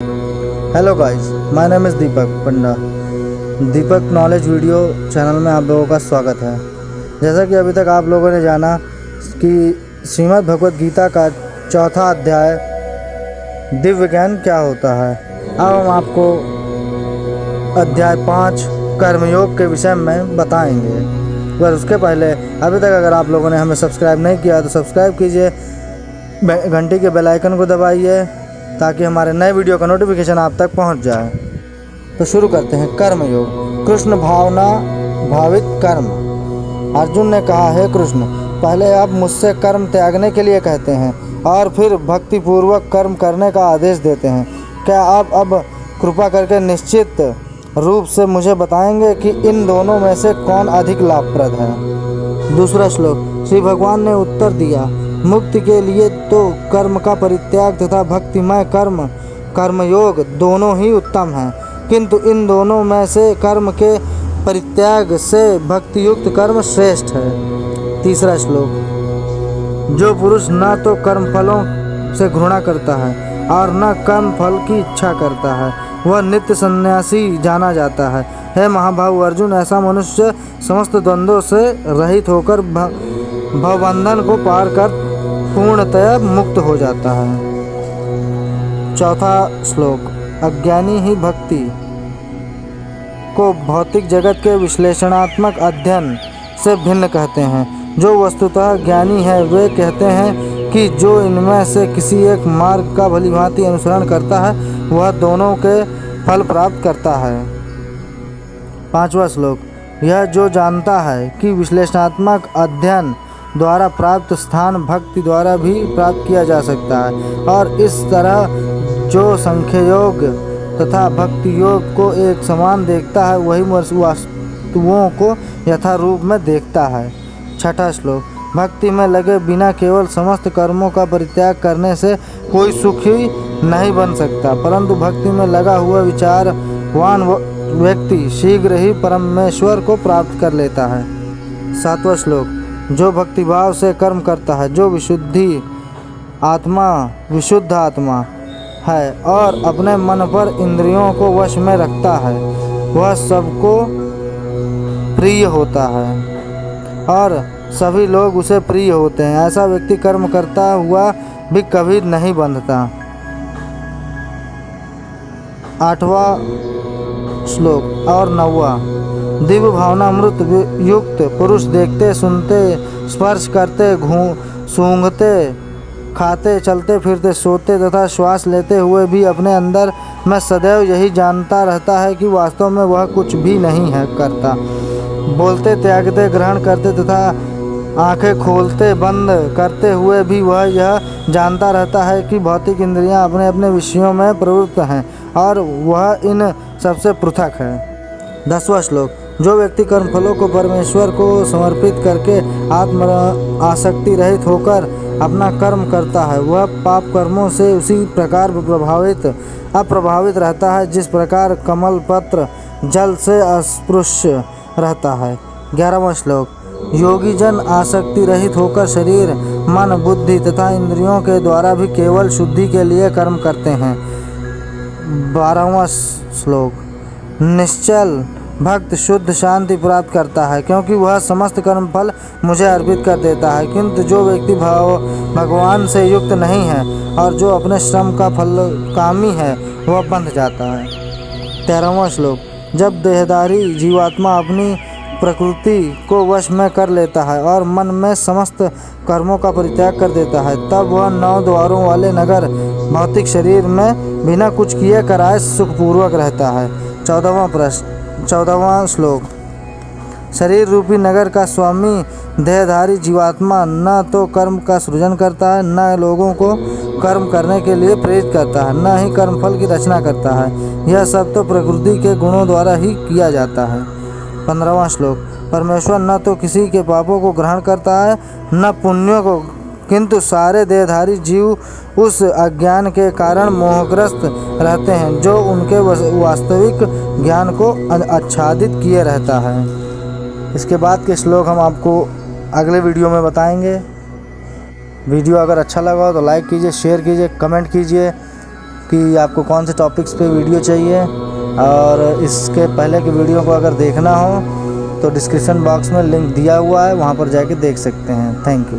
Hello guys, my name is Deepak Panda. Deepak knowledge video channel में आप लोगों का स्वागत है। जैसा कि अभी तक आप लोगों ने जाना कि श्रीमद् भगवत गीता का चौथा अध्याय दिव्य ज्ञान क्या होता है। अब हम आपको अध्याय 5 कर्मयोग के विषय में बताएंगे। पर उसके पहले अभी तक अगर आप लोगों ने हमें सब्सक्राइब नहीं किया तो सब्सक्राइब कीजिए, घंटी के बेल आइकन को दबाइए ताकि हमारे नए वीडियो का नोटिफिकेशन आप तक पहुंच जाए। तो शुरू करते हैं। कर्मयोग, कृष्ण भावना भावित कर्म। अर्जुन ने कहा, हे कृष्ण, पहले आप मुझसे कर्म त्यागने के लिए कहते हैं और फिर भक्ति पूर्वक कर्म करने का आदेश देते हैं। क्या आप अब कृपा करके निश्चित रूप से मुझे बताएंगे कि इन दोनों में से कौन अधिक लाभप्रद है। दूसरा श्लोक। श्री भगवान ने उत्तर दिया, मुक्ति के लिए तो कर्म का परित्याग तथा भक्तिमय कर्मयोग दोनों ही उत्तम हैं, किंतु इन दोनों में से कर्म के परित्याग से भक्तियुक्त कर्म श्रेष्ठ है। तीसरा श्लोक। जो पुरुष न तो कर्मफलों से घृणा करता है और न कर्म फल की इच्छा करता है, वह नित्य सन्यासी जाना जाता है। हे महाबाहु अर्जुन, ऐसा मनुष्य समस्त द्वंद्वों से रहित होकर भवबंधन को पार कर पूर्णतया मुक्त हो जाता है। चौथा श्लोक। अज्ञानी ही भक्ति को भौतिक जगत के विश्लेषणात्मक अध्ययन से भिन्न कहते हैं। जो वस्तुतः ज्ञानी है वे कहते हैं कि जो इनमें से किसी एक मार्ग का भलीभांति अनुसरण करता है वह दोनों के फल प्राप्त करता है। पांचवा श्लोक। यह जो जानता है कि विश्लेषणात्मक अध्ययन द्वारा प्राप्त स्थान भक्ति द्वारा भी प्राप्त किया जा सकता है और इस तरह जो सांख्य योग तथा भक्ति योग को एक समान देखता है वही वस्तुओं को यथारूप में देखता है। छठा श्लोक। भक्ति में लगे बिना केवल समस्त कर्मों का परित्याग करने से कोई सुखी नहीं बन सकता, परंतु भक्ति में लगा हुआ विचारवान व्यक्ति शीघ्र ही परमेश्वर को प्राप्त कर लेता है। सातवां श्लोक। जो भक्तिभाव से कर्म करता है, जो विशुद्ध आत्मा है और अपने मन पर इंद्रियों को वश में रखता है, वह सबको प्रिय होता है और सभी लोग उसे प्रिय होते हैं। ऐसा व्यक्ति कर्म करता हुआ भी कभी नहीं बंधता। आठवां श्लोक और नौवां। दिव्य भावनामृत युक्त पुरुष देखते, सुनते, स्पर्श करते, सूंघते, खाते, चलते फिरते, सोते तथा श्वास लेते हुए भी अपने अंदर में सदैव यही जानता रहता है कि वास्तव में वह कुछ भी नहीं है करता। बोलते, त्यागते, ग्रहण करते तथा आंखें खोलते बंद करते हुए भी वह यह जानता रहता है कि भौतिक इंद्रियां अपने अपने विषयों में प्रवृत्त हैं और वह इन सबसे पृथक है। 10वां श्लोक। जो व्यक्ति कर्मफलों को परमेश्वर को समर्पित करके आत्म आसक्ति रहित होकर अपना कर्म करता है वह पाप कर्मों से उसी प्रकार अप्रभावित रहता है जिस प्रकार कमल पत्र जल से अस्पृश्य रहता है। 11वां श्लोक। योगी जन आसक्ति रहित होकर शरीर, मन, बुद्धि तथा इंद्रियों के द्वारा भी केवल शुद्धि के लिए कर्म करते हैं। 12वां श्लोक। निश्चल भक्त शुद्ध शांति प्राप्त करता है क्योंकि वह समस्त कर्म फल मुझे अर्पित कर देता है, किंतु जो व्यक्ति भगवान से युक्त नहीं है और जो अपने श्रम का फल कामी है वह बंध जाता है। 13वां श्लोक। जब देहधारी जीवात्मा अपनी प्रकृति को वश में कर लेता है और मन में समस्त कर्मों का परित्याग कर देता है तब वह 9 द्वारों वाले नगर भौतिक शरीर में बिना कुछ किए कराए सुखपूर्वक रहता है। 14वां श्लोक। शरीर रूपी नगर का स्वामी देहधारी जीवात्मा न तो कर्म का सृजन करता है, न लोगों को कर्म करने के लिए प्रेरित करता है, न ही कर्मफल की रचना करता है। यह सब तो प्रकृति के गुणों द्वारा ही किया जाता है। 15वां श्लोक। परमेश्वर न तो किसी के पापों को ग्रहण करता है न पुण्यों को, किंतु सारे देहधारी जीव उस अज्ञान के कारण मोहग्रस्त रहते हैं जो उनके वास्तविक ज्ञान को आच्छादित किए रहता है। इसके बाद के श्लोक हम आपको अगले वीडियो में बताएंगे। वीडियो अगर अच्छा लगा हो तो लाइक कीजिए, शेयर कीजिए, कमेंट कीजिए। कि आपको कौन से टॉपिक्स पे वीडियो चाहिए, और इसके पहले की वीडियो को अगर देखना हो तो डिस्क्रिप्शन बॉक्स में लिंक दिया हुआ है, वहाँ पर जाके देख सकते हैं। Thank you.